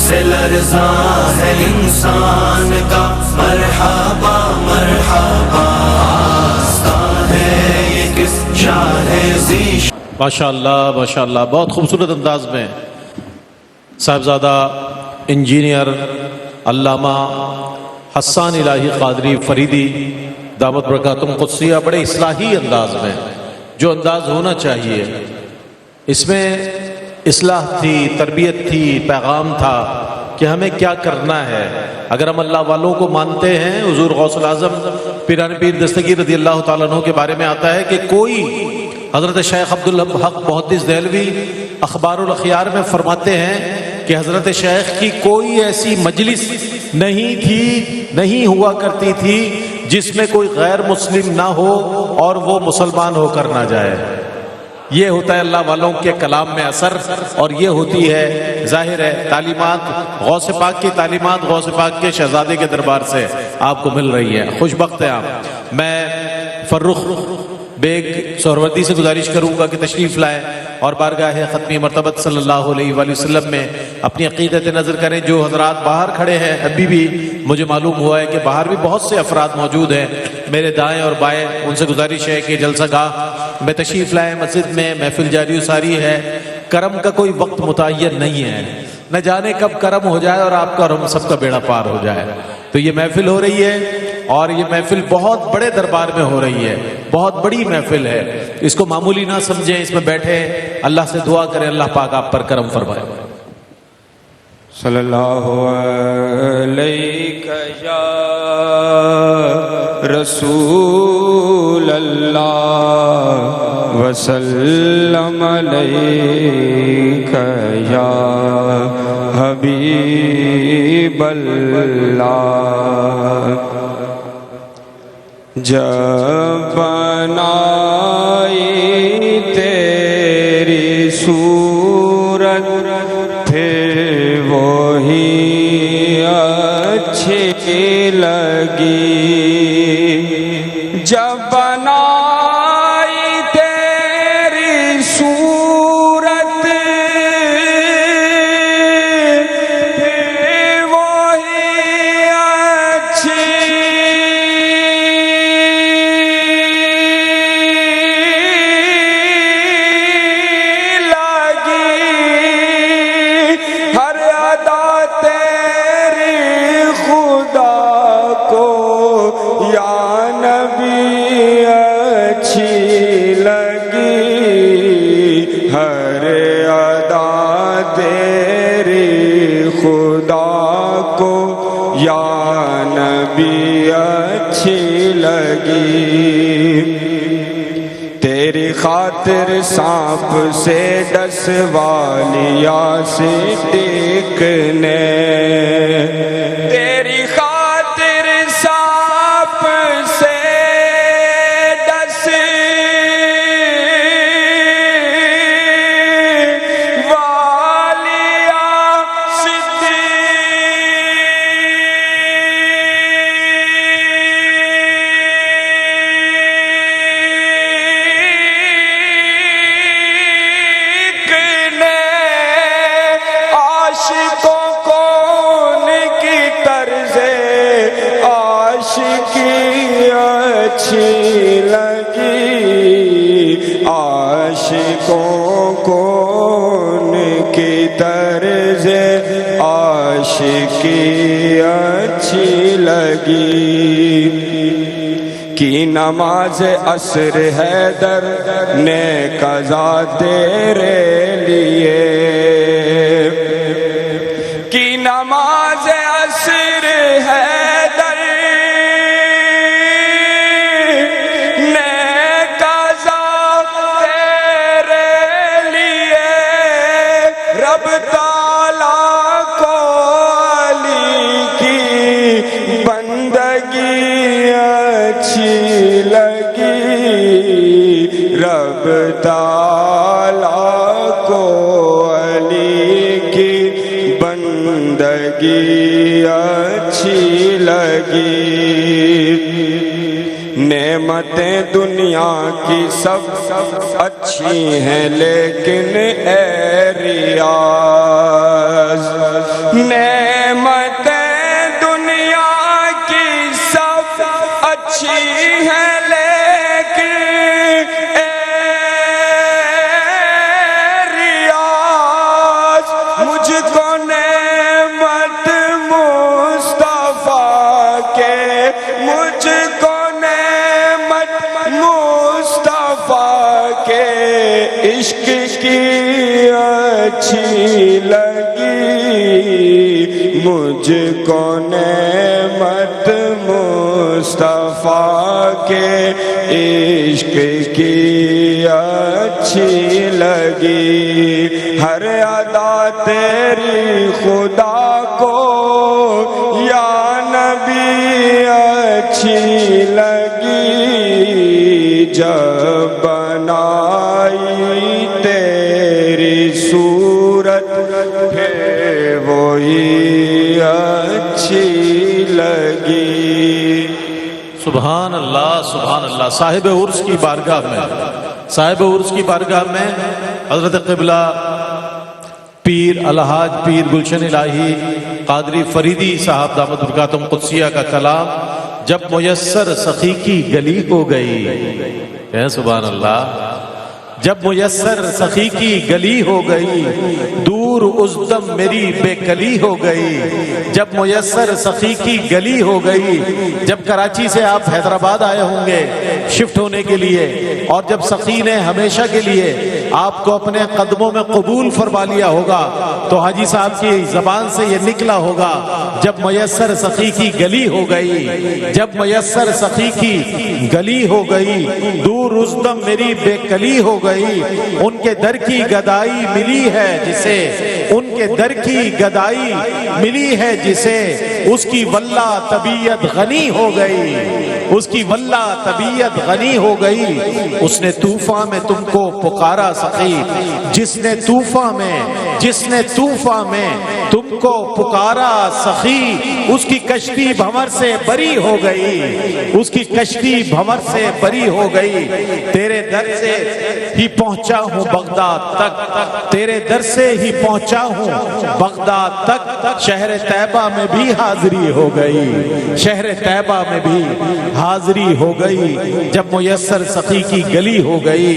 سے لرزاں ہے انسان کا مرحبا مرحبا، آستان ہے یہ کس شاہ ذی۔ ماشاءاللہ ماشاءاللہ، بہت خوبصورت انداز میں صاحبزادہ انجینئر علامہ حسان الہی قادری فریدی دامت برکاتہم قدسیہ بڑے اصلاحی انداز میں، جو انداز ہونا چاہیے، اس میں اصلاح تھی، تربیت تھی، پیغام تھا کہ ہمیں کیا کرنا ہے۔ اگر ہم اللہ والوں کو مانتے ہیں، حضور غوث الاعظم پیران پیر دستگیر رضی اللہ تعالیٰ عنہ کے بارے میں آتا ہے کہ کوئی، حضرت شیخ عبدالحق محدث دہلوی اخبار الاخیار میں فرماتے ہیں کہ حضرت شیخ کی کوئی ایسی مجلس نہیں ہوا کرتی تھی جس میں کوئی غیر مسلم نہ ہو اور وہ مسلمان ہو کر نہ جائے۔ یہ ہوتا ہے اللہ والوں کے کلام میں اثر، اور یہ ہوتی ہے، ظاہر ہے، تعلیمات غوث پاک کی تعلیمات غوث پاک کے شہزادے کے دربار سے آپ کو مل رہی ہے۔ خوش بخت ہیں آپ۔ میں فرخ بیگ سہروردی سے گزارش کروں گا کہ تشریف لائیں اور بارگاہ ختمی مرتبت صلی اللہ علیہ وآلہ وسلم میں اپنی عقیدت نظر کریں۔ جو حضرات باہر کھڑے ہیں، ابھی بھی مجھے معلوم ہوا ہے کہ باہر بھی بہت سے افراد موجود ہیں میرے دائیں اور بائیں، ان سے گزارش ہے کہ جلسہ گاہ میں تشریف لائیں۔ مسجد میں محفل جاری و ساری ہے، کرم کا کوئی وقت متعین نہیں ہے، نہ جانے کب کرم ہو جائے اور آپ کا اور ہم سب کا بیڑا پار ہو جائے۔ تو یہ محفل ہو رہی ہے، اور یہ محفل بہت بڑے دربار میں ہو رہی ہے، بہت بڑی محفل ہے، اس کو معمولی نہ سمجھیں، اس میں بیٹھے اللہ سے دعا کریں اللہ پاک آپ پر کرم فرمائے۔ صلی اللہ علیہ یا رسول اللہ وسلم علیہ یا حبیب اللہ۔ جب بنائی تیری صورت پھر وہی اچھی لگی، جب بنائی تیری صورت پھر وہی اچھی تیری خاطر سانپ سے ڈسوالیا سے ٹیکنے، تیری خاطر سانپ سے ڈسوالیا سے اچھی لگی، عاشقوں کو ان کی طرز عاشقی اچھی لگی۔ کی نماز عصر حیدر نے قضا تیرے لیے، کی نماز عصر حیدر رب تعالیٰ کو علی کی بندگی اچھی لگی۔ نعمتیں دنیا کی سب اچھی ہیں لیکن اے ریاض نعمتیں دنیا کی سب اچھی ہیں لیکن اے ریاض مجھ کو نعمت مصطفیٰ کے، مجھ کو نعمت مصطفیٰ کے عشق کی اچھی لگی، مجھ کو نعمت مصطفیٰ کے عشق کی اچھی لگی، ہر ادا تیری خدا کو یا نبی اچھی لگی، جب بنائی تیری صورت پھر وہی اچھی لگی۔ سبحان اللہ سبحان اللہ۔ صاحب عرس کی بارگاہ میں، صاحب عرس کی بارگاہ میں حضرت قبلہ پیر الحاج پیر گلشن الہی قادری فریدی صاحب دامت برکاتہم قدسیہ کا کلام جب میسر سخی کی گلی ہو گئی، سبحان اللہ، جب میسر سخی کی گلی ہو گئی، دور اس دم میری بے کلی ہو گئی، جب میسر سخی کی گلی ہو گئی، جب کراچی سے آپ حیدرآباد آئے ہوں گے شفٹ ہونے کے لیے، اور جب سخی نے ہمیشہ کے لیے آپ کو اپنے قدموں میں قبول فرما لیا ہوگا تو حاجی صاحب کی زبان سے یہ نکلا ہوگا، جب میسر سخی کی گلی ہو گئی، جب میسر سخی کی گلی ہو گئی، دور اس دم میری بے کلی ہو گئی، ان کے در کی گدائی ملی ہے جسے، ان کے در کی گدائی ملی ہے جسے، اس کی واللہ طبیعت غنی ہو گئی، اس کی واللہ طبیعت غنی ہو گئی، اس نے طوفان میں تم کو پکارا سخی، جس نے طوفان میں تم کو پکارا سخی، اس کی کشتی بھنور سے بری ہو گئی، اس کی کشتی بھنور سے بری ہو گئی، تیرے در سے ہی پہنچا ہوں بغداد تک، تیرے در سے ہی پہنچا ہوں بغداد تک، شہر طیبہ میں بھی حاضری ہو گئی، شہر طیبہ میں بھی حاضری ہو گئی، جب میسر سخی کی گلی ہو گئی،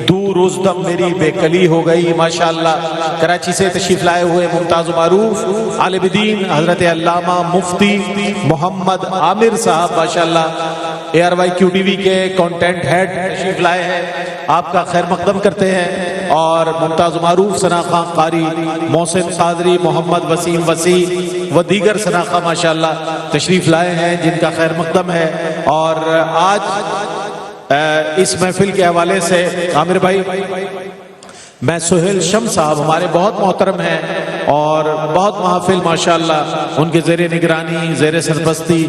دور اس دم میری بے کلی ہو گئی۔ ماشاءاللہ کراچی سے تشریف لائے ہوئے ممتاز و معروف عالم دین حضرت علامہ مفتی محمد عامر صاحب ماشاءاللہ ARYQTV کے کانٹینٹ ہیڈ تشریف لائے ہیں، آپ کا خیر مقدم کرتے ہیں، اور ممتاز و معروف ثناخواں قاری محسن قادری محمد وسیم وسیع و دیگر ثناخواں ماشاءاللہ تشریف لائے ہیں جن کا خیر مقدم ہے۔ اور آج اس محفل کے حوالے سے عامر بھائی، میں سہیل شم صاحب ہمارے بہت محترم ہیں اور بہت محافل ماشاءاللہ ان کے زیر نگرانی زیر سرپرستی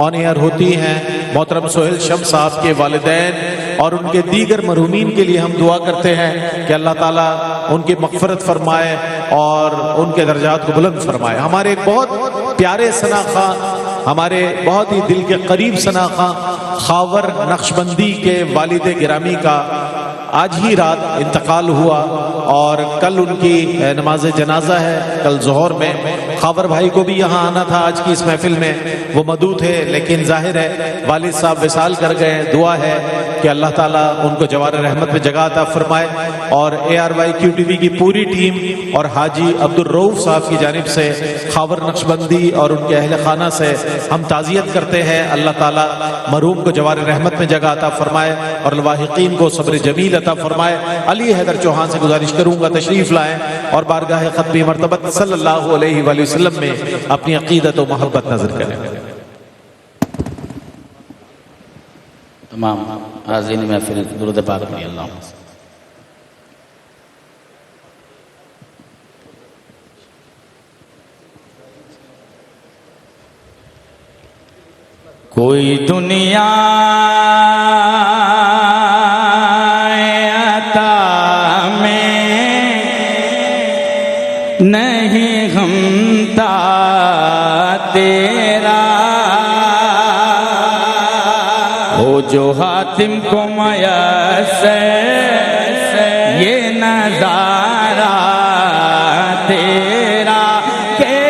آن ایئر ہوتی ہیں۔ محترم سہیل شم صاحب کے والدین اور ان کے دیگر مرحومین کے لیے ہم دعا کرتے ہیں کہ اللہ تعالیٰ ان کی مغفرت فرمائے اور ان کے درجات کو بلند فرمائے۔ ہمارے بہت پیارے ثناخواں، ہمارے بہت ہی دل کے قریب ثناخواں خاور نقشبندی کے والد گرامی کا آج ہی رات انتقال ہوا، اور کل ان کی نماز جنازہ ہے، کل ظہر میں۔ خاور بھائی کو بھی یہاں آنا تھا آج کی اس محفل میں، وہ مدعو تھے، لیکن ظاہر ہے والد صاحب وصال کر گئے۔ دعا ہے کہ اللہ تعالیٰ ان کو جوار رحمت میں جگہ عطا فرمائے، اور ARYQTV کی پوری ٹیم اور حاجی عبدالرؤوف صاحب کی جانب سے خاور نقشبندی اور ان کے اہل خانہ سے ہم تعزیت کرتے ہیں۔ اللہ تعالیٰ مرحوم کو جوار رحمت میں جگہ عطا فرمائے اور الواحقین کو صبر جمیل عطا فرمائے۔ علی حیدر چوہان سے گزارش کروں گا تشریف لائیں اور بارگاہ ختمی مرتبت صلی اللہ علیہ وآلہ وسلم میں اپنی عقیدت و محبت نظر کریں۔ تمام حاضرین محفل درود پاک پڑھیے اللہم۔ کوئی دنیا عطا میں نہیں غمتا تیرا، ہو جو حاتم کو میسر یہ نظارہ تیرا، کہ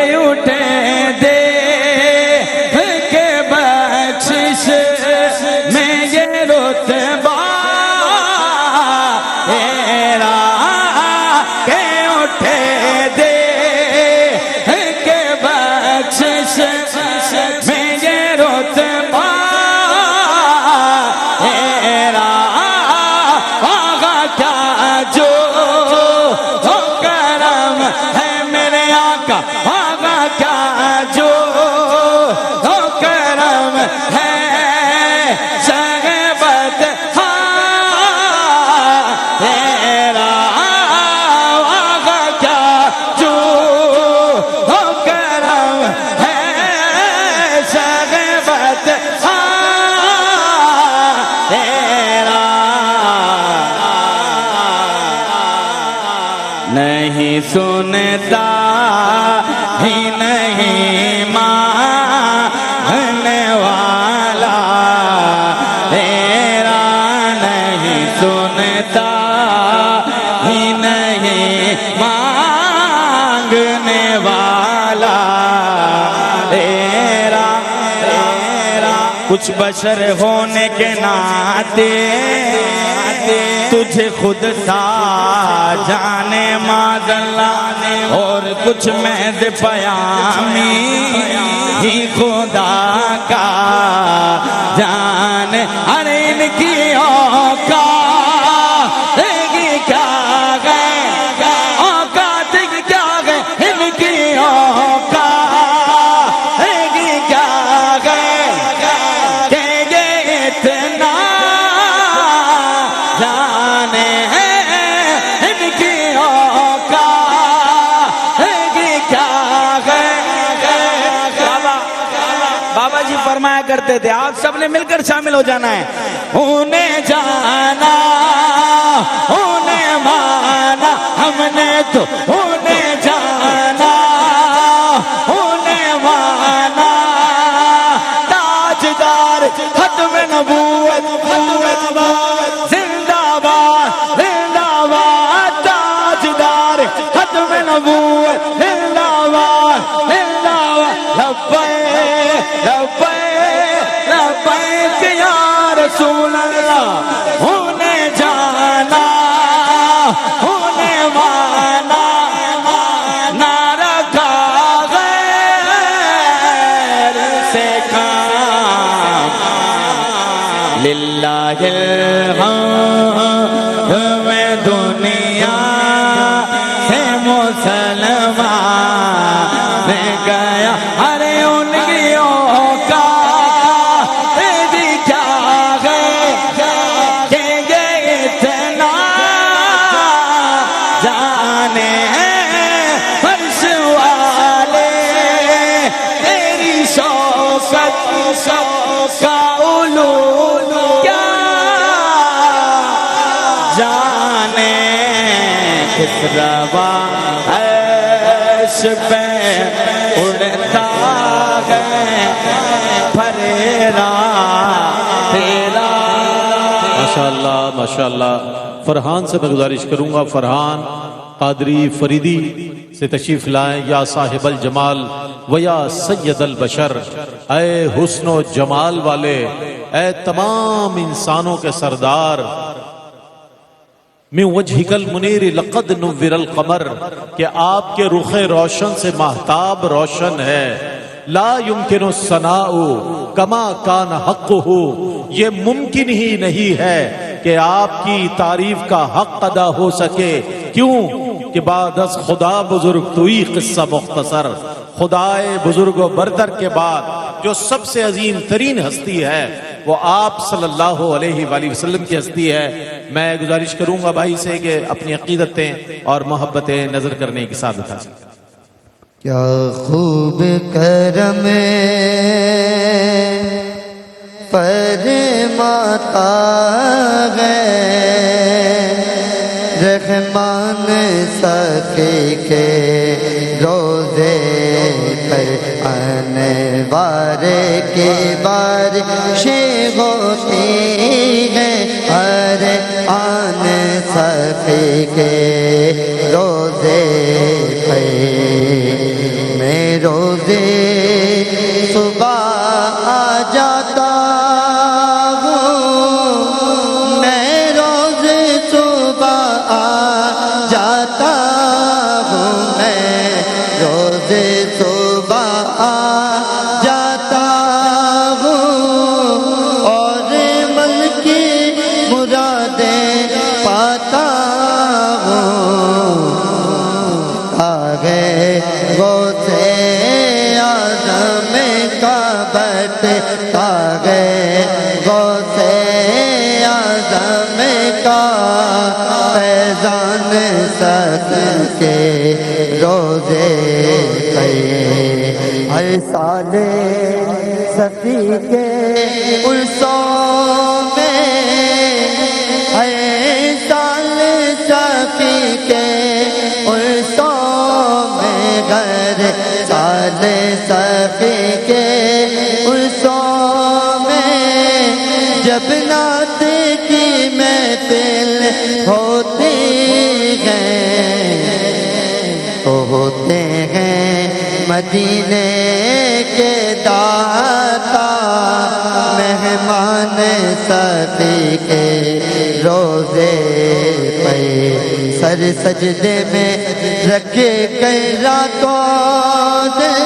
نہیں سنتا ہی نہیں ماننے والا تیرا نہیں سنتا ہی نہیں مانگنے والا تیرا کچھ بشر ہونے کے ناطے تجھے خود سا جانے معاذ اللہ اور کچھ محض پیامی ہی خدا کا جانے ہر ان کی اوقات کیا گئے اوقات کیا گئے ان کی اوقات کیا گئے کہ یہ اتنا جانے ہیں ان کی اوقات کیا گئے بابا جی فرمایا کرتے تھے آپ سب نے مل کر شامل ہو جانا ہے انہیں جانا انہیں مانا ہم نے تو انہیں جانا انہیں مانا تاجدار ختم نبوت زندہ باد زندہ باد تاجدار ختم نبوت زندہ باد زندہ باد لبیک لبیک لبیک یا رسول اللہ انہیں جانا انہیں مانا نہ رکھا غیر سے کام للہ الحمد میں دنیا سے مسلمان میں گیا ارے ان کی اوقات بھی کیا گئے کہ یہ اتنا جانے ہیں فرش والے تیری شوقت کا علوم کیا جانے کس روا عرش پہ اڑتا ہے پھریرا تیرا ماشاءاللہ ماشاءاللہ فرحان سے میں گزارش کروں گا فرحان قادری فریدی سے تشریف لائیں یا صاحب الجمال و یا سید البشر اے حسن و جمال والے اے تمام انسانوں کے سردار من وجہک المنیر لقد نور القمر کہ آپ کے رخ روشن سے ماہتاب روشن ہے لا يمکن الثناء کما کان حقہ یہ ممکن ہی نہیں ہے کہ آپ کی تعریف کا حق ادا ہو سکے کیوں کہ بعد از خدا بزرگ توئی قصہ مختصر خدائے بزرگ و برتر کے بعد جو سب سے عظیم ترین ہستی ہے وہ آپ صلی اللہ علیہ وآلہ وسلم کی ہستی ہے میں گزارش کروں گا بھائی سے کہ اپنی عقیدتیں اور محبتیں نظر کرنے کی سعادت حاصل کریں کیا خوب کرم فرماتا ہے رحمان سخی کے روزے پر انوار کی بارشیں ہوتی ہیں ہر آن سخی کے روزے پر میں روزے صبح آ جاتا ہوں میں روزے صبح آ جاتا ہوں میں روزے صبح آ جاتا ہوں اور من کی مرادیں پاتا ہوں آگے غوثِ اعظم کا بٹتا ہے غوثِ اعظم کا فیضان سب کے روزے پہ ہر سال سفی کے عرصوں میں ہر سال سفی کے عرصوں میں غیر سال سخی کے عرصوں میں جب نعت کی محفل ہوتی ہے تو ہوتے ہیں مدینے کے داتا مہمان سخی کے روزے پہ سر سجدے میں رکھے کئی راتوں دن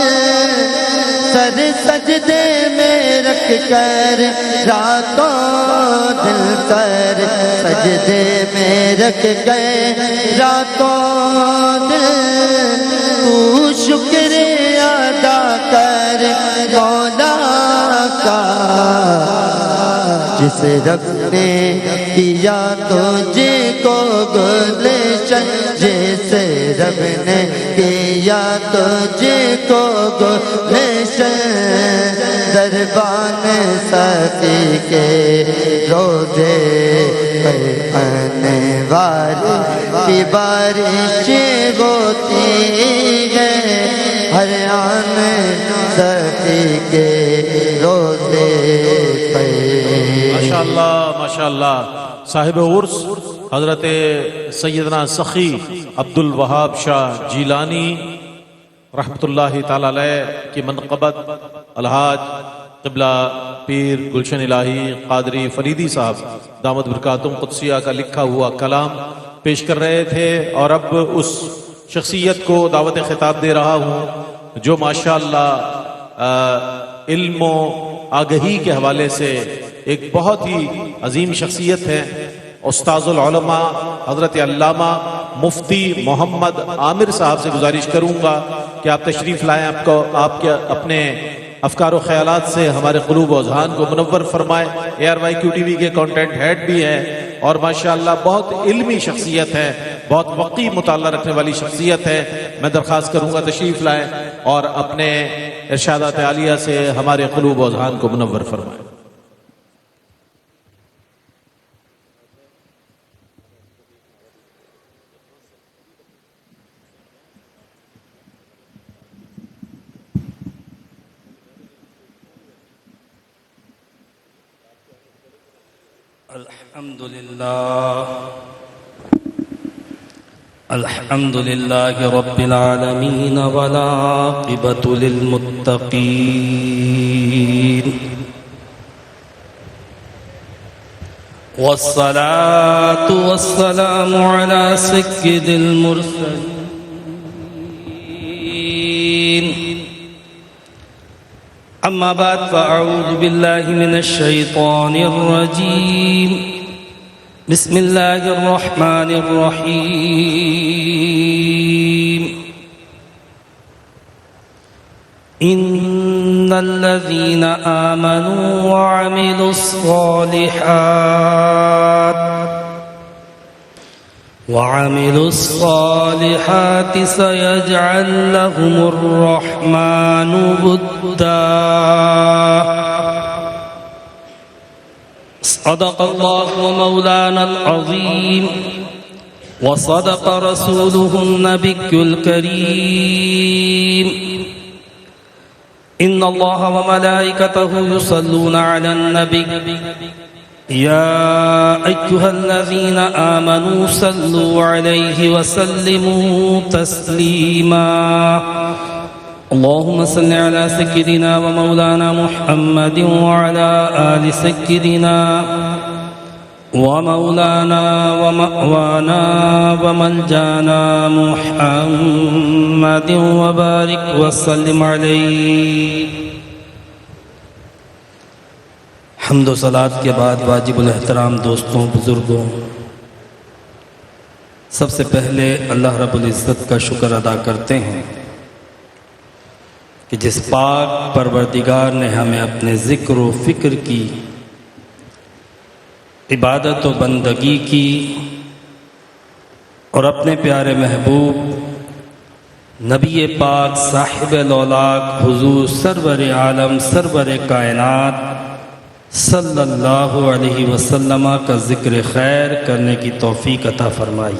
سر سجدے میں رکھ کر راتوں دل سر سجدے میں رکھ کر راتوں دل تو شکر ادا کر مولا کا جس رب نے کیا تجھ کو گلشن جس رب نے کیا تجھ کو گلشن دربان سخی کے روزے پر انوار کی بارش ہوتی ہے ہر آن سخی کے روزے پر ماشاءاللہ صاحب عرس حضرت سیدنا سخی عبد الوہاب شاہ جیلانی رحمۃ اللہ تعالی علیہ کی منقبت الحاج قبلہ پیر گلشن الہی قادری فریدی صاحب دامت برکاتہم قدسیہ کا لکھا ہوا کلام پیش کر رہے تھے، اور اب اس شخصیت کو دعوت خطاب دے رہا ہوں جو ماشاءاللہ علم و آگہی کے حوالے سے ایک بہت ہی عظیم شخصیت ہے۔ استاذ العلماء حضرت علامہ مفتی محمد عامر صاحب سے گزارش کروں گا کہ آپ تشریف لائیں، آپ کے اپنے افکار و خیالات سے ہمارے قلوب و اذہان کو منور فرمائیں۔ ARYQ TV کے کانٹینٹ ہیڈ بھی ہیں اور ماشاءاللہ بہت علمی شخصیت ہے، بہت وقی مطالعہ رکھنے والی شخصیت ہے۔ میں درخواست کروں گا تشریف لائیں اور اپنے ارشادات عالیہ سے ہمارے قلوب و اذہان کو منور فرمائیں۔ الحمد لله رب العالمين والعاقبة للمتقين والصلاة والسلام على سيد المرسلين أما بعد فأعوذ بالله من الشيطان الرجيم بسم الله الرحمن الرحيم إن الذين آمنوا وعملوا الصالحات سيجعل لهم الرحمن ودا صدق الله مولانا العظيم وصدق رسوله النبي الكريم إن الله وملائكته يصلون على النبي يا أيها الذين آمنوا صلوا عليه وسلموا تسليما اللهم صل على سيدنا ومولانا محمد وعلى آل سيدنا ومولانا ومأوانا وملجانا محمد وبارك وسلم عليه۔ حمد و صلات کے بعد واجب الاحترام دوستوں، بزرگوں، سب سے پہلے اللہ رب العزت کا شکر ادا کرتے ہیں کہ جس پاک پروردگار نے ہمیں اپنے ذکر و فکر کی عبادت و بندگی کی اور اپنے پیارے محبوب نبی پاک صاحب الاولاق حضور سرور عالم سرور کائنات صلی اللہ علیہ وسلم کا ذکر خیر کرنے کی توفیق عطا فرمائی۔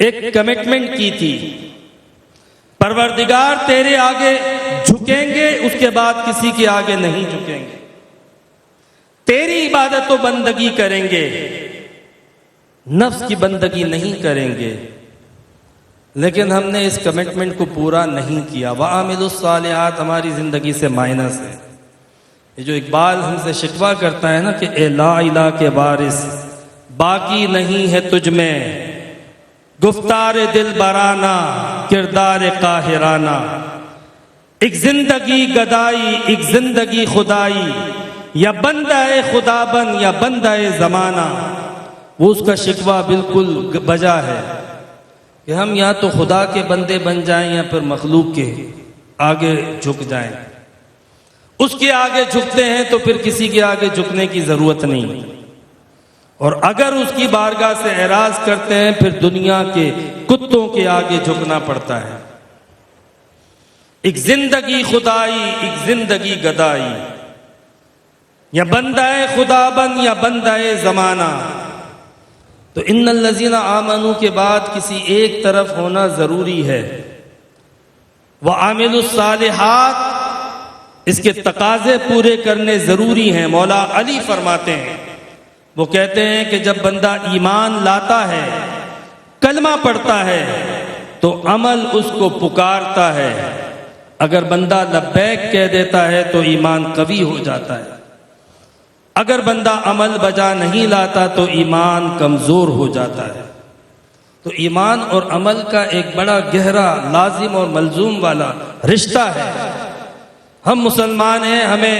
ایک کمٹمنٹ کی تھی، پروردگار تیرے آگے جھکیں گے، اس کے بعد کسی کے آگے نہیں جھکیں گے، تیری عبادت و بندگی کریں گے، نفس کی بندگی نہیں کریں گے۔ لیکن ہم نے اس کمٹمنٹ کو پورا نہیں کیا۔ وَعَامِلُوا الصَّالِحَاتِ ہماری زندگی سے مائنس ہے۔ یہ جو اقبال ہم سے شکوہ کرتا ہے نا کہ اے لا الہ کے وارث، باقی نہیں ہے تجھ میں گفتار دل برانہ، کردار قاہرانہ، ایک زندگی گدائی، ایک زندگی خدائی، یا بندہ خدا بن یا بندہ زمانہ۔ وہ اس کا شکوہ بالکل بجا ہے کہ ہم یا تو خدا کے بندے بن جائیں یا پھر مخلوق کے آگے جھک جائیں۔ اس کے آگے جھکتے ہیں تو پھر کسی کے آگے جھکنے کی ضرورت نہیں، اور اگر اس کی بارگاہ سے اعراض کرتے ہیں پھر دنیا کے کتوں کے آگے جھکنا پڑتا ہے۔ ایک زندگی خدائی، ایک زندگی گدائی، یا بندہ خدا بن یا بندہ زمانہ۔ تو ان الذین آمنوا کے بعد کسی ایک طرف ہونا ضروری ہے۔ وعاملوا الصالحات، اس کے تقاضے پورے کرنے ضروری ہیں۔ مولا علی فرماتے ہیں، وہ کہتے ہیں کہ جب بندہ ایمان لاتا ہے، کلمہ پڑھتا ہے، تو عمل اس کو پکارتا ہے۔ اگر بندہ لبیک کہہ دیتا ہے تو ایمان قوی ہو جاتا ہے، اگر بندہ عمل بجا نہیں لاتا تو ایمان کمزور ہو جاتا ہے۔ تو ایمان اور عمل کا ایک بڑا گہرا لازم اور ملزوم والا رشتہ ہے۔ ہم مسلمان ہیں، ہمیں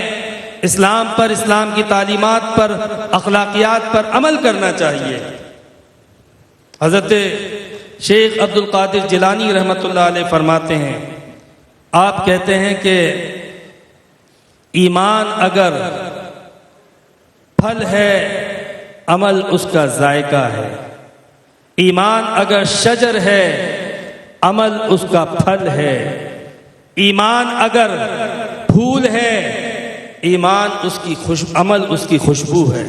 اسلام پر، اسلام کی تعلیمات پر، اخلاقیات پر عمل کرنا چاہیے۔ حضرت شیخ عبد القادر جیلانی رحمۃ اللہ علیہ فرماتے ہیں، آپ کہتے ہیں کہ ایمان اگر پھل ہے، عمل اس کا ذائقہ ہے۔ ایمان اگر شجر ہے، عمل اس کا پھل ہے۔ ایمان اگر پھول ہے، ایمان عمل اس کی خوشبو ہے۔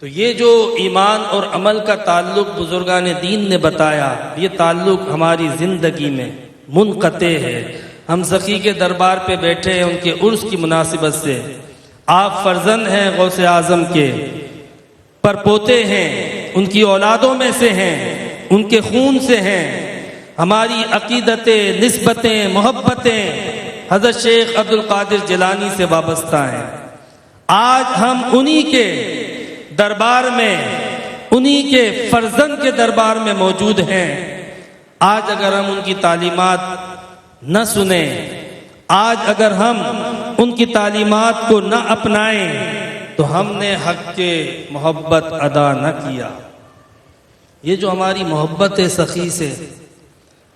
تو یہ جو ایمان اور عمل کا تعلق بزرگان دین نے بتایا، یہ تعلق ہماری زندگی میں منقطع ہے۔ ہم سخی کے دربار پہ بیٹھے ہیں، ان کے عرس کی مناسبت سے۔ آپ فرزند ہیں غوث اعظم کے، پرپوتے ہیں، ان کی اولادوں میں سے ہیں، ان کے خون سے ہیں۔ ہماری عقیدتیں، نسبتیں، محبتیں حضرت شیخ عبد القادر جیلانی سے وابستہ ہیں۔ آج ہم انہی کے دربار میں، انہی کے فرزند کے دربار میں موجود ہیں۔ آج اگر ہم ان کی تعلیمات نہ سنیں، آج اگر ہم ان کی تعلیمات کو نہ اپنائیں تو ہم نے حق کے محبت ادا نہ کیا۔ یہ جو ہماری محبت سخی سے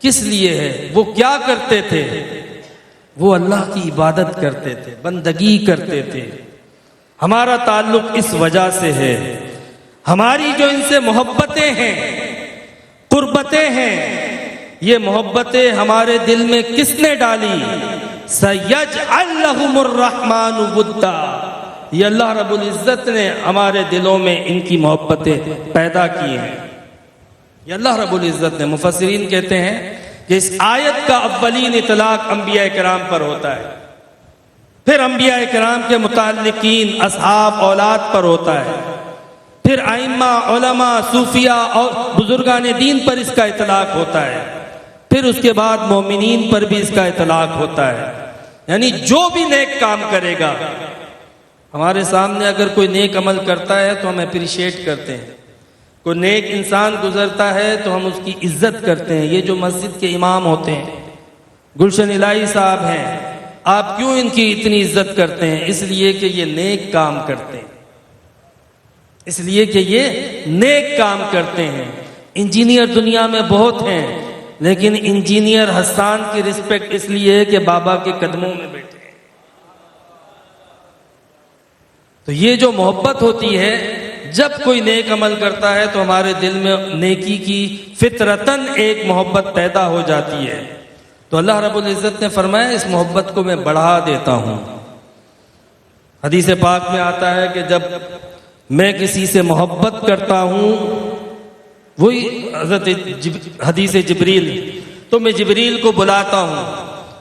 کس لیے ہے؟ وہ کیا کرتے تھے؟ وہ اللہ کی عبادت کرتے تھے، بندگی کرتے تھے۔ ہمارا تعلق اس وجہ سے ہے۔ ہماری جو ان سے محبتیں ہیں، قربتیں ہیں، یہ محبتیں ہمارے دل میں کس نے ڈالی؟ سَيَجْعَلْ لَهُمُ الرَّحْمَنُ وُدًّا، یہ اللہ رب العزت نے ہمارے دلوں میں ان کی محبتیں پیدا کی ہیں۔ یہ اللہ رب العزت نے، مفسرین کہتے ہیں کہ اس آیت کا اولین اطلاق انبیاء کرام پر ہوتا ہے، پھر انبیاء کرام کے متعلقین اصحاب اولاد پر ہوتا ہے، پھر ائمہ، علماء، صوفیاء اور بزرگان دین پر اس کا اطلاق ہوتا ہے، پھر اس کے بعد مومنین پر بھی اس کا اطلاق ہوتا ہے۔ یعنی جو بھی نیک کام کرے گا، ہمارے سامنے اگر کوئی نیک عمل کرتا ہے تو ہم اپریشیٹ کرتے ہیں، کوئی نیک انسان گزرتا ہے تو ہم اس کی عزت کرتے ہیں۔ یہ جو مسجد کے امام ہوتے ہیں، گلشن الہی صاحب ہیں، آپ کیوں ان کی اتنی عزت کرتے ہیں؟ اس لیے کہ یہ نیک کام کرتے ہیں، اس لیے کہ یہ نیک کام کرتے ہیں۔ انجینئر دنیا میں بہت ہیں، لیکن انجینئر حسان کی رسپیکٹ اس لیے ہے کہ بابا کے قدموں میں بیٹھے ہیں۔ تو یہ جو محبت ہوتی ہے، جب کوئی نیک عمل کرتا ہے تو ہمارے دل میں نیکی کی فطرتاً ایک محبت پیدا ہو جاتی ہے۔ تو اللہ رب العزت نے فرمایا اس محبت کو میں بڑھا دیتا ہوں۔ حدیث پاک میں آتا ہے کہ جب میں کسی سے محبت کرتا ہوں وہی حضرت حدیث جبریل، تو میں جبریل کو بلاتا ہوں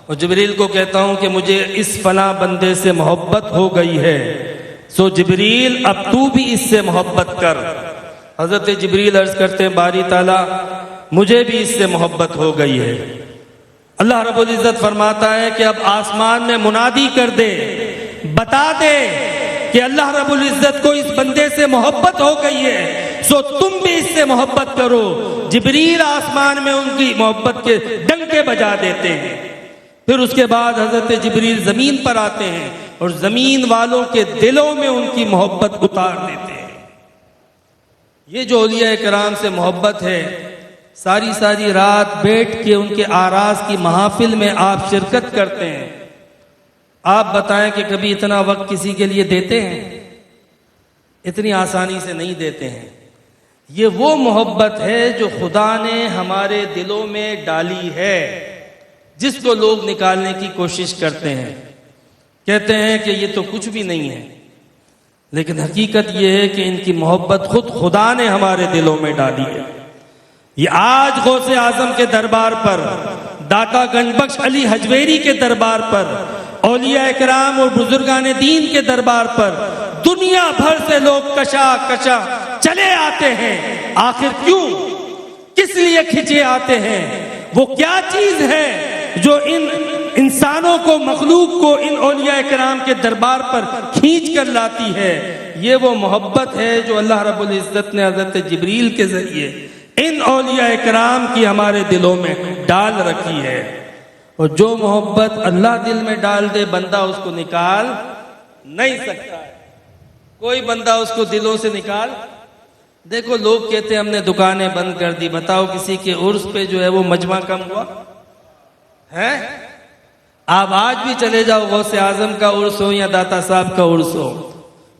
اور جبریل کو کہتا ہوں کہ مجھے اس فلاں بندے سے محبت ہو گئی ہے، سو جبریل اب تو بھی اس سے محبت کر۔ حضرت جبریل عرض کرتے ہیں باری تعالیٰ مجھے بھی اس سے محبت ہو گئی ہے۔ اللہ رب العزت فرماتا ہے کہ اب آسمان میں منادی کر دے، بتا دے کہ اللہ رب العزت کو اس بندے سے محبت ہو گئی ہے، سو تم بھی اس سے محبت کرو۔ جبریل آسمان میں ان کی محبت کے ڈنکے بجا دیتے ہیں۔ پھر اس کے بعد حضرت جبریل زمین پر آتے ہیں اور زمین والوں کے دلوں میں ان کی محبت اتار دیتے ہیں۔ یہ جو اولیاء کرام سے محبت ہے، ساری ساری رات بیٹھ کے ان کے آراز کی محافل میں آپ شرکت کرتے ہیں۔ آپ بتائیں کہ کبھی اتنا وقت کسی کے لیے دیتے ہیں؟ اتنی آسانی سے نہیں دیتے ہیں۔ یہ وہ محبت ہے جو خدا نے ہمارے دلوں میں ڈالی ہے، جس کو لوگ نکالنے کی کوشش کرتے ہیں، کہتے ہیں کہ یہ تو کچھ بھی نہیں ہے، لیکن حقیقت یہ ہے کہ ان کی محبت خود خدا نے ہمارے دلوں میں ڈالی ہے۔ یہ آج غوث اعظم کے دربار پر، داتا گنج بخش علی حجویری کے دربار پر، اولیاء کرام اور بزرگان دین کے دربار پر دنیا بھر سے لوگ کشا کشا چلے آتے ہیں۔ آخر کیوں؟ کس لیے کھنچے آتے ہیں؟ وہ کیا چیز ہے جو ان انسانوں کو، مخلوق کو ان اولیاء کرام کے دربار پر کھینچ کر لاتی ہے؟ یہ وہ محبت ہے جو اللہ رب العزت نے حضرت جبریل کے ذریعے ان اولیاء کرام کی ہمارے دلوں میں ڈال رکھی ہے۔ اور جو محبت اللہ دل میں ڈال دے، بندہ اس کو نکال نہیں سکتا ہے۔ کوئی بندہ اس کو دلوں سے نکال، دیکھو لوگ کہتے ہیں ہم نے دکانیں بند کر دی، بتاؤ کسی کے عرس پہ جو ہے وہ مجمع کم ہوا ہے؟ آپ آج بھی چلے جاؤ، غوث اعظم کا عرس ہو یا داتا صاحب کا عرس ہو،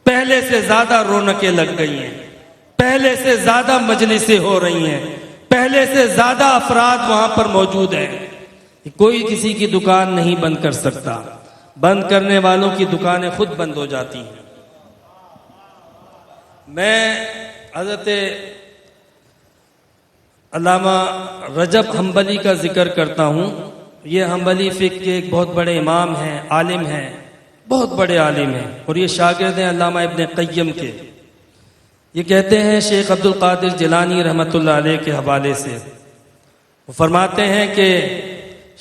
پہلے سے زیادہ رونقیں لگ گئی ہیں، پہلے سے زیادہ مجلسیں ہو رہی ہیں، پہلے سے زیادہ افراد وہاں پر موجود ہیں۔ کوئی کسی کی دکان نہیں بند کر سکتا، بند کرنے والوں کی دکانیں خود بند ہو جاتی ہیں۔ میں حضرت علامہ رجب حنبلی کا ذکر کرتا ہوں۔ یہ حنبلی فقہ کے ایک بہت بڑے امام ہیں، عالم ہیں، بہت بڑے عالم ہیں، اور یہ شاگرد ہیں علامہ ابن قیم کے۔ یہ کہتے ہیں شیخ عبد القادر جیلانی رحمۃ اللہ علیہ کے حوالے سے، وہ فرماتے ہیں کہ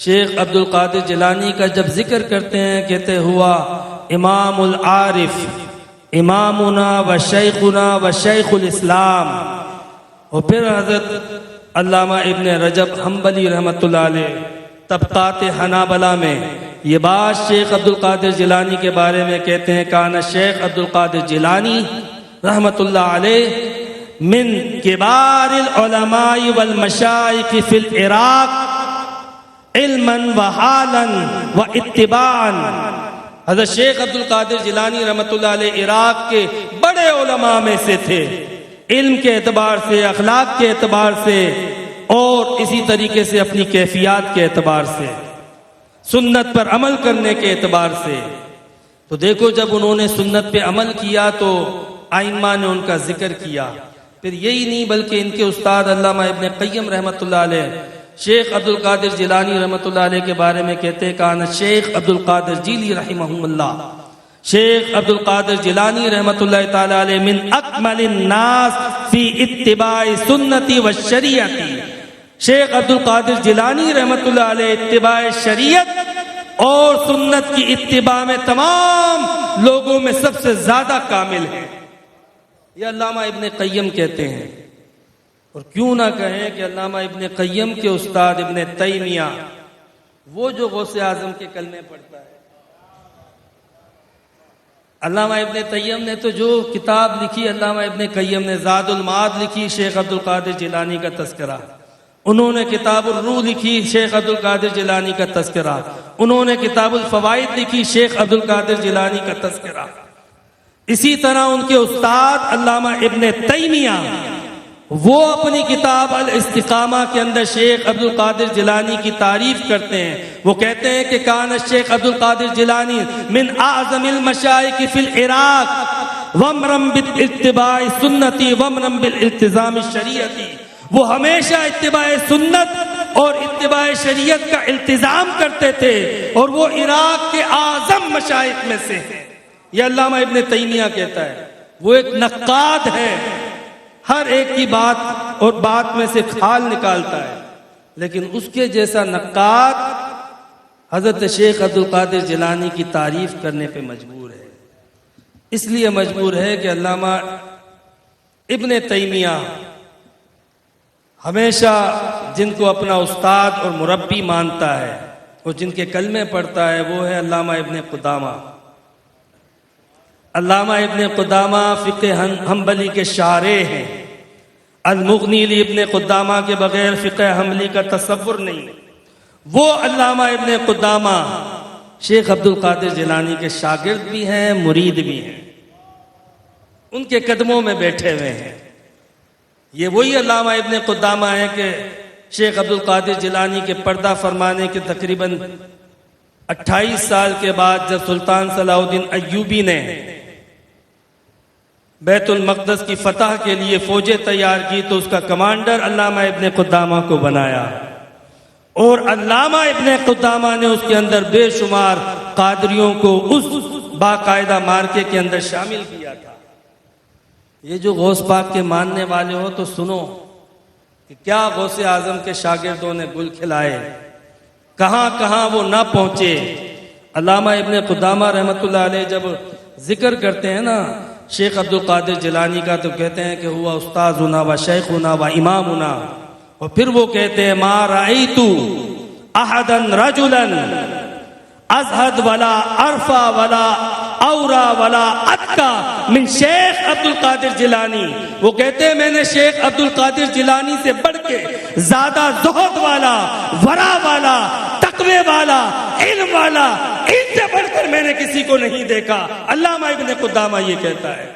شیخ عبد القادر جیلانی کا جب ذکر کرتے ہیں، کہتے ہوا امام العارف امامنا و شیخنا و شیخ الاسلام۔ اور پھر حضرت علامہ ابن رجب حنبلی رحمۃ اللہ علیہ طبقات حنابلہ میں یہ بات شیخ عبد القادر جیلانی کے بارے میں کہتے ہیں، کان شیخ عبد القادر جیلانی رحمۃ اللہ علیہ من کبار العلماء والمشائخ فی العراق علما وحالا واتباعا۔ حضرت شیخ عبد القادر جیلانی رحمۃ اللہ علیہ عراق کے بڑے علماء میں سے تھے، علم کے اعتبار سے، اخلاق کے اعتبار سے، اور اسی طریقے سے اپنی کیفیات کے اعتبار سے، سنت پر عمل کرنے کے اعتبار سے۔ تو دیکھو جب انہوں نے سنت پہ عمل کیا تو ائمہ نے ان کا ذکر کیا۔ پھر یہی نہیں بلکہ ان کے استاد علامہ ابن قیم رحمۃ اللہ علیہ شیخ عبد القادر جیلانی رحمۃ اللہ علیہ کے بارے میں کہتے ہیں، کان شیخ عبد القادر جیلی رحمہ اللہ، شیخ عبد القادر جیلانی رحمۃ اللہ تعالی علیہ من اکمل الناس فی اتباع سنتی و شریعتی۔ شیخ عبد القادر جیلانی رحمۃ اللہ علیہ اتباع شریعت اور سنت کی اتباع میں تمام لوگوں میں سب سے زیادہ کامل ہے، یہ علامہ ابن قیم کہتے ہیں۔ اور کیوں نہ کہیں کہ علامہ ابن قیم کے استاد ابن تیمیہ، وہ جو غوث اعظم کے کلمے پڑھتا ہے، علامہ ابن قیم نے تو جو کتاب لکھی، علامہ ابن قیم نے زاد المعاد لکھی، شیخ عبد القادر جیلانی کا تذکرہ، انہوں نے کتاب الروح لکھی، شیخ عبد القادر جیلانی کا تذکرہ، انہوں نے کتاب الفوائد لکھی، شیخ عبد القادر جیلانی کا تذکرہ۔ اسی طرح ان کے استاد علامہ ابن تیمیہ، وہ اپنی کتاب الاستقامہ کے اندر شیخ عبد القادر جیلانی کی تعریف کرتے ہیں۔ وہ کہتے ہیں کہ کان الشیخ عبد القادر جیلانی من اعظم المشائخ فی العراق وامرا باتباع سنتی وامرا بالالتزام الشریعتی۔ وہ ہمیشہ اتباع سنت اور اتباع شریعت کا التزام کرتے تھے، اور وہ عراق کے اعظم مشائخ میں سے ہیں۔ یہ علامہ ابن تیمیہ کہتا ہے، وہ ایک نقاد ہے، ہر ایک کی بات اور بات میں سے کھال نکالتا ہے، لیکن اس کے جیسا نقاد حضرت شیخ عبد القادر جیلانی کی تعریف کرنے پہ مجبور ہے۔ اس لیے مجبور ہے کہ علامہ ابن تیمیہ ہمیشہ جن کو اپنا استاد اور مربی مانتا ہے اور جن کے کلمے پڑھتا ہے وہ ہے علامہ ابن قدامہ۔ علامہ ابن قدامہ فقہ حنبلی کے شارح ہیں۔ المغنی ابن قدامہ کے بغیر فقہ حنبلی کا تصور نہیں۔ وہ علامہ ابن قدامہ شیخ عبد القادر جیلانی کے شاگرد بھی ہیں، مرید بھی ہیں، ان کے قدموں میں بیٹھے ہوئے ہیں۔ یہ وہی علامہ ابن قدامہ ہے کہ شیخ عبد القادر جیلانی کے پردہ فرمانے کے تقریباً 28 سال کے بعد جب سلطان صلاح الدین ایوبی نے بیت المقدس کی فتح کے لیے فوجیں تیار کی تو اس کا کمانڈر علامہ ابن قدامہ کو بنایا، اور علامہ ابن قدامہ نے اس کے اندر بے شمار قادریوں کو اس باقاعدہ مارکے کے اندر شامل کیا تھا۔ یہ جو غوث پاک کے ماننے والے ہو تو سنو کہ کیا غوث اعظم کے شاگردوں نے گل کھلائے، کہاں کہاں وہ نہ پہنچے۔ علامہ ابن قدامہ رحمۃ اللہ علیہ جب ذکر کرتے ہیں نا شیخ عبد القادر جیلانی کا تو کہتے ہیں کہ ہوا استاذنا و شیخنا و امامنا، اور پھر وہ کہتے ہیں ما رأیت احدا رجلا ازہد ولا ارفع ولا اورا ولا اتقا من شیخ عبد القادر جیلانی۔ وہ کہتے ہیں میں نے شیخ عبد القادر جیلانی سے بڑھ کے زیادہ زہد والا، ورع والا، تقوی والا، علم والا، ان سے بڑھ کر میں نے کسی کو نہیں دیکھا۔ علامہ ابن قدامہ یہ کہتا ہے۔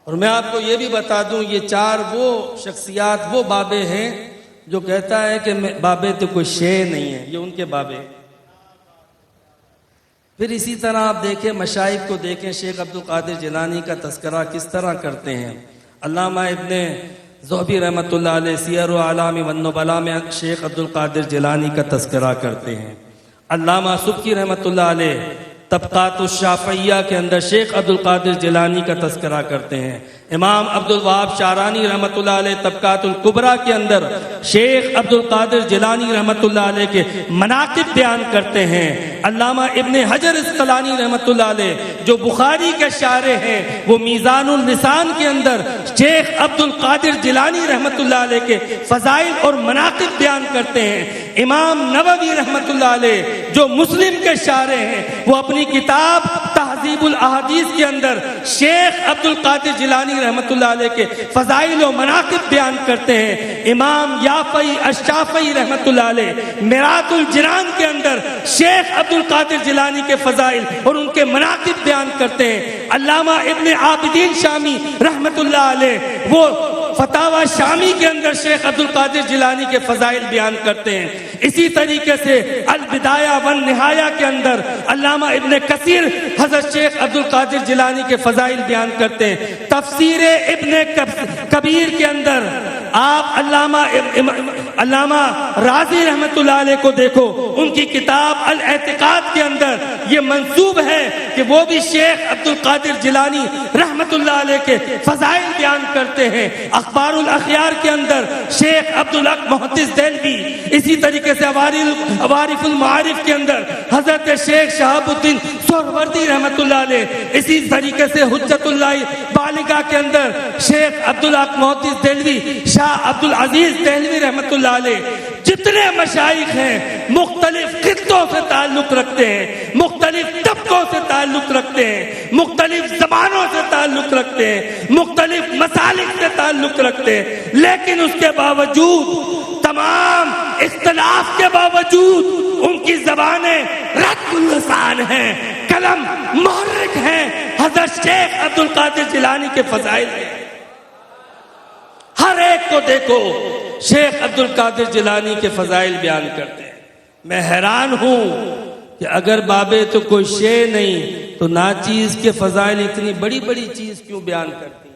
اور میں آپ کو یہ بھی بتا دوں یہ چار وہ شخصیات، وہ بابے ہیں جو کہتا ہے کہ بابے تو کوئی شے نہیں ہے، یہ ان کے بابے۔ پھر اسی طرح آپ دیکھیں مشائخ کو دیکھیں، شیخ عبد القادر جیلانی کا تذکرہ کس طرح کرتے ہیں۔ علامہ ابن ذہبی رحمۃ اللہ علیہ سیر و اعلام والنبلاء میں شیخ عبد القادر جیلانی کا تذکرہ کرتے ہیں۔ علامہ سبکی رحمۃ اللہ علیہ طبقات الشافعیہ کے اندر شیخ عبد القادر جیلانی کا تذکرہ کرتے ہیں۔ امام عبد الوہاب شعرانی رحمۃ اللہ علیہ طبقات الکبریٰ کے اندر شیخ عبد القادر جیلانی رحمۃ اللہ علیہ کے مناقب بیان کرتے ہیں۔ علامہ ابن حجر اسقلانی رحمۃ اللہ علیہ جو بخاری کے شارح ہیں، وہ میزان اللسان کے اندر شیخ عبد القادر جیلانی رحمۃ اللہ علیہ کے فضائل اور مناقب بیان کرتے ہیں۔ امام نووی رحمۃ اللہ علیہ جو مسلم کے شارح ہیں، وہ اپنی کتاب تہذیب الاحادیث کے اندر شیخ عبد القادر جیلانی رحمۃ اللہ علیہ کے فضائل و مناقب بیان کرتے ہیں۔ امام یافعی الشافعی رحمۃ اللہ علیہ میرات الجنان کے اندر شیخ عبد القادر جیلانی کے فضائل اور ان کے مناقب بیان کرتے ہیں۔ علامہ ابن عابدین شامی رحمۃ اللہ علیہ وہ فتاوی شامی کے اندر شیخ عبد القادر جیلانی کے فضائل بیان کرتے ہیں۔ اسی طریقے سے البدایہ والنہایہ کے اندر علامہ ابن کثیر حضرت شیخ عبد القادر جیلانی کے فضائل بیان کرتے ہیں۔ تفسیر ابن کبیر کے اندر آپ علامہ راضی رحمت اللہ علیہ کو دیکھو، ان کی کتاب الاعتقاد کے اندر یہ منسوب ہے کہ وہ بھی شیخ عبد القادر جیلانی رحمت اللہ علیہ کے فضائل بیان کرتے ہیں۔ اخبار الاخیار کے اندر شیخ عبدالحق محدث دہلوی، اسی طریقے سے عوارف المعارف کے اندر حضرت شیخ شہاب الدین سہروردی رحمت اللہ علیہ، اسی طریقے سے حجت اللہ بالغہ کے اندر شیخ عبدالحق محدث دہلوی، شاہ عبدالعزیز دہلوی رحمت اللہ علیہ، جتنے مشائخ ہیں مختلف خطوں سے تعلق رکھتے ہیں، مختلف طبقوں سے تعلق رکھتے ہیں، مختلف زبانوں سے تعلق رکھتے ہیں، مختلف مسالک سے تعلق رکھتے ہیں، لیکن اس کے باوجود تمام اختلاف کے باوجود ان کی زبانیں رد اللسان ہیں، قلم محرک ہیں، حضرت شیخ عبد القادر جیلانی کے فضائل ہیں۔ ہر ایک کو دیکھو شیخ عبد القادر جیلانی کے فضائل بیان کرتے ہیں۔ میں حیران ہوں کہ اگر بابے تو کوئی شے نہیں تو ناچیز کے فضائل اتنی بڑی بڑی چیز کیوں بیان کرتی ہیں؟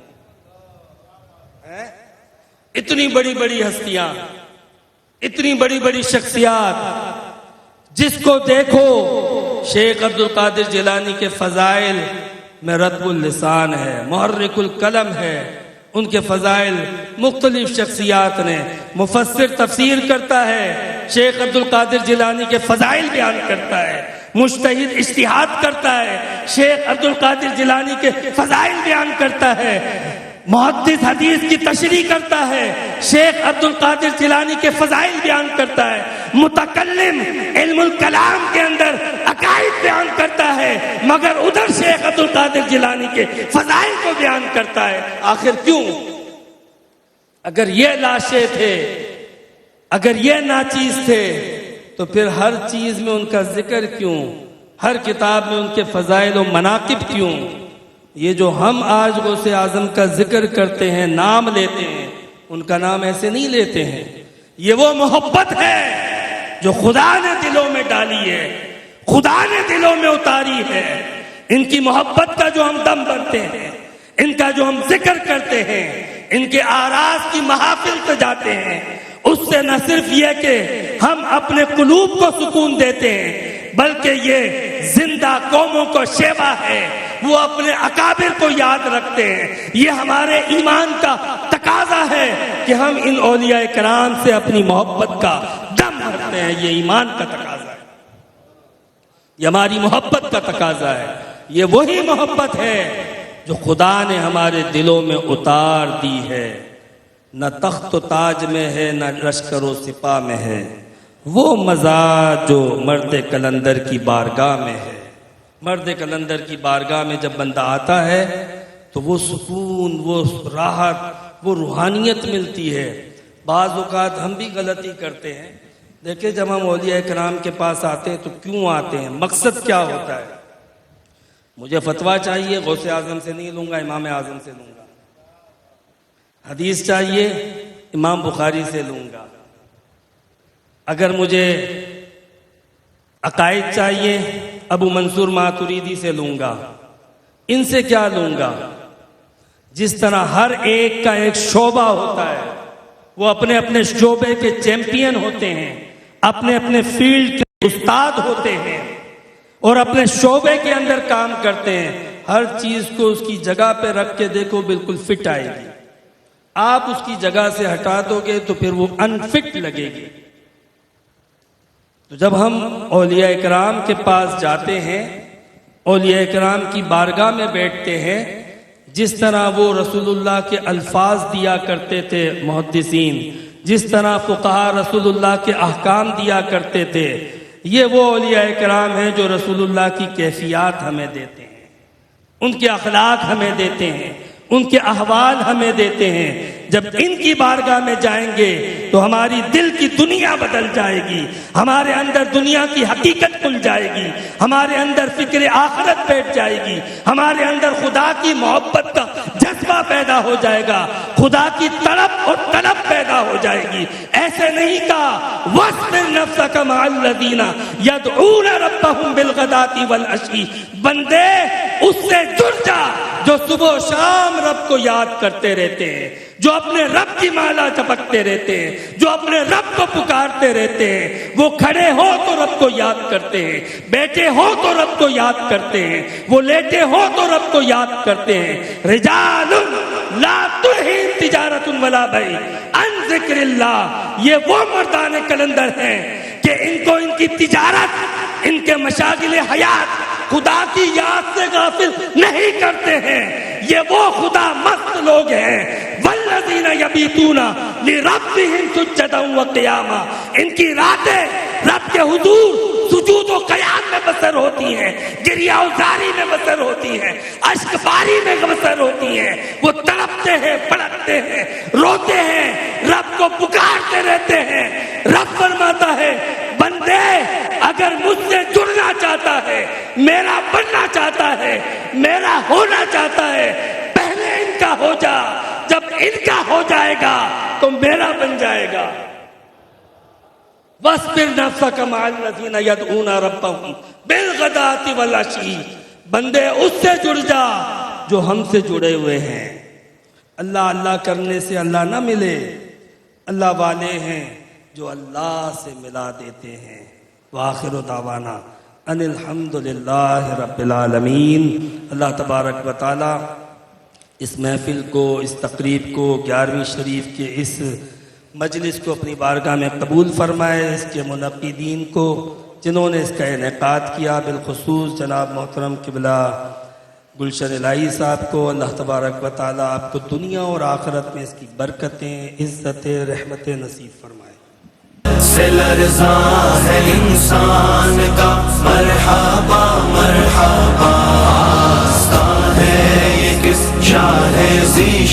اتنی بڑی بڑی ہستیاں، اتنی بڑی بڑی شخصیات، جس کو دیکھو شیخ عبد القادر جیلانی کے فضائل میں رطب اللسان ہے، محرک القلم ہے، ان کے فضائل مختلف شخصیات نے، مفسر تفسیر کرتا ہے، شیخ عبد القادر جیلانی کے فضائل بیان کرتا ہے، مجتہد اجتہاد کرتا ہے، شیخ عبد القادر جیلانی کے فضائل بیان کرتا ہے، محدث حدیث کی تشریح کرتا ہے، شیخ عبد القادر جیلانی کے فضائل بیان کرتا ہے، متکلم علم الکلام کے اندر عقائد بیان کرتا ہے، مگر ادھر شیخ عبد القادر جیلانی کے فضائل کو بیان کرتا ہے۔ آخر کیوں؟ اگر یہ لاشے تھے، اگر یہ ناچیز تھے، تو پھر ہر چیز میں ان کا ذکر کیوں؟ ہر کتاب میں ان کے فضائل و مناقب کیوں؟ یہ جو ہم آج غوث اعظم کا ذکر کرتے ہیں، نام لیتے ہیں، ان کا نام ایسے نہیں لیتے ہیں۔ یہ وہ محبت ہے جو خدا نے دلوں میں ڈالی ہے، خدا نے دلوں میں اتاری ہے۔ ان کی محبت کا جو ہم دم بھرتے ہیں، ان کا جو ہم ذکر کرتے ہیں، ان کے آراز کی محافل پہ جاتے ہیں، اس سے نہ صرف یہ کہ ہم اپنے قلوب کو سکون دیتے ہیں، بلکہ یہ زندہ قوموں کو شیوا ہے، وہ اپنے اکابر کو یاد رکھتے ہیں۔ یہ ہمارے ایمان کا تقاضا ہے کہ ہم ان اولیاء کرام سے اپنی محبت کا دم بھرتے ہیں۔ یہ ایمان کا تقاضا ہے، یہ ہماری محبت کا تقاضا ہے۔ یہ وہی محبت ہے جو خدا نے ہمارے دلوں میں اتار دی ہے، نہ تخت و تاج میں ہے، نہ لشکر و سپاہ میں ہے، وہ مزہ جو مرد کلندر کی بارگاہ میں ہے۔ مرد کلندر کی بارگاہ میں جب بندہ آتا ہے تو وہ سکون، وہ راحت، وہ روحانیت ملتی ہے۔ بعض اوقات ہم بھی غلطی کرتے ہیں۔ دیکھیں، جب ہم اولیاء کرام کے پاس آتے ہیں تو کیوں آتے ہیں؟ مقصد کیا ہوتا ہے؟ مجھے فتویٰ چاہیے، غوث اعظم سے نہیں لوں گا، امام اعظم سے لوں گا۔ حدیث چاہیے، امام بخاری سے لوں گا۔ اگر مجھے عقائد چاہیے، ابو منصور ماتریدی سے لوں گا۔ ان سے کیا لوں گا؟ جس طرح ہر ایک کا ایک شعبہ ہوتا ہے، وہ اپنے اپنے شعبے کے چیمپئن ہوتے ہیں، اپنے اپنے فیلڈ کے استاد ہوتے ہیں، اور اپنے شعبے کے اندر کام کرتے ہیں۔ ہر چیز کو اس کی جگہ پہ رکھ کے دیکھو، بالکل فٹ آئے گی۔ آپ اس کی جگہ سے ہٹا دو گے تو پھر وہ انفٹ لگے گی۔ تو جب ہم اولیاء کرام کے پاس جاتے ہیں، اولیاء کرام کی بارگاہ میں بیٹھتے ہیں، جس طرح وہ رسول اللہ کے الفاظ دیا کرتے تھے محدثین، جس طرح فقہاء رسول اللہ کے احکام دیا کرتے تھے، یہ وہ اولیاء کرام ہیں جو رسول اللہ کی کیفیات ہمیں دیتے ہیں، ان کے اخلاق ہمیں دیتے ہیں، ان کے احوال ہمیں دیتے ہیں۔ جب ان کی بارگاہ میں جائیں گے تو ہماری دل کی دنیا بدل جائے گی، ہمارے اندر دنیا کی حقیقت کھل جائے گی، ہمارے اندر فکر آخرت بیٹھ جائے گی، ہمارے اندر خدا کی محبت کا جذبہ پیدا ہو جائے گا، خدا کی تڑپ اور طلب پیدا ہو جائے گی۔ ایسے نہیں کہا وَاصْبِرْ نَفْسَكَ مَعَ الَّذِينَ يَدْعُونَ رَبَّهُمْ بِالْغَدَاةِ وَالْعَشِيِّ، بندے اس سے جڑ جا جو صبح و شام رب کو یاد کرتے رہتے ہیں، جو اپنے رب کی مالا چپکتے رہتے ہیں، جو اپنے رب کو پکارتے رہتے ہیں۔ وہ کھڑے ہو تو رب کو یاد کرتے ہیں، بیٹھے ہو تو رب کو یاد کرتے ہیں، وہ لیٹے ہو تو رب کو یاد کرتے ہیں۔ رجال لا تلہم تجارت ولا بیع عن ذکر اللہ، یہ وہ مردان کلندر ہیں کہ ان کو ان کی تجارت، ان کے مشاغل حیات خدا کی یاد سے غافل نہیں کرتے ہیں۔ یہ وہ خدا مست لوگ ہیں۔ والذین یبیتون لربہم سجدا وقیاما، ان کی راتیں رب کے حضور سجود و قیام میں بسر ہوتی ہیں، گریہ و زاری میں بسر ہوتی ہیں، اشک باری میں بسر ہوتی ہیں۔ وہ تڑپتے ہیں، پڑکتے ہیں، روتے ہیں، رب کو پکارتے رہتے ہیں۔ رب فرماتا ہے بندے اگر مجھ سے جڑنا چاہتا ہے، میرا بننا چاہتا ہے، میرا ہونا چاہتا ہے، پہلے ان کا ہو جا۔ جب ان کا ہو جائے گا تو میرا بن جائے گا۔ وَاصْبِرْ نَفْسَكَ مَعَ الَّذِينَ يَدْعُونَ رَبَّهُمْ بِالْغَدَاةِ وَالْعَشِيِّ، بندے اس سے جڑ جا جو ہم سے جڑے ہوئے ہیں۔ اللہ اللہ کرنے سے اللہ نہ ملے، اللہ والے ہیں جو اللہ سے ملا دیتے ہیں۔ وآخر دعوانا ان الحمدللہ رب العالمین۔ اللہ تبارک و تعالی اس محفل کو، اس تقریب کو، 11ویں شریف کے اس مجلس کو اپنی بارگاہ میں قبول فرمائے۔ اس کے منعقدین کو، جنہوں نے اس کا انعقاد کیا، بالخصوص جناب محترم قبلہ گلشن الہی صاحب کو، اللہ تبارک و تعالیٰ آپ کو دنیا اور آخرت میں اس کی برکتیں، عزتیں، رحمتیں نصیب فرمائے۔ سے لرزاں ہے انسان کا مرحبا مرحبا، آستاں ہے یہ کس شاہ ذی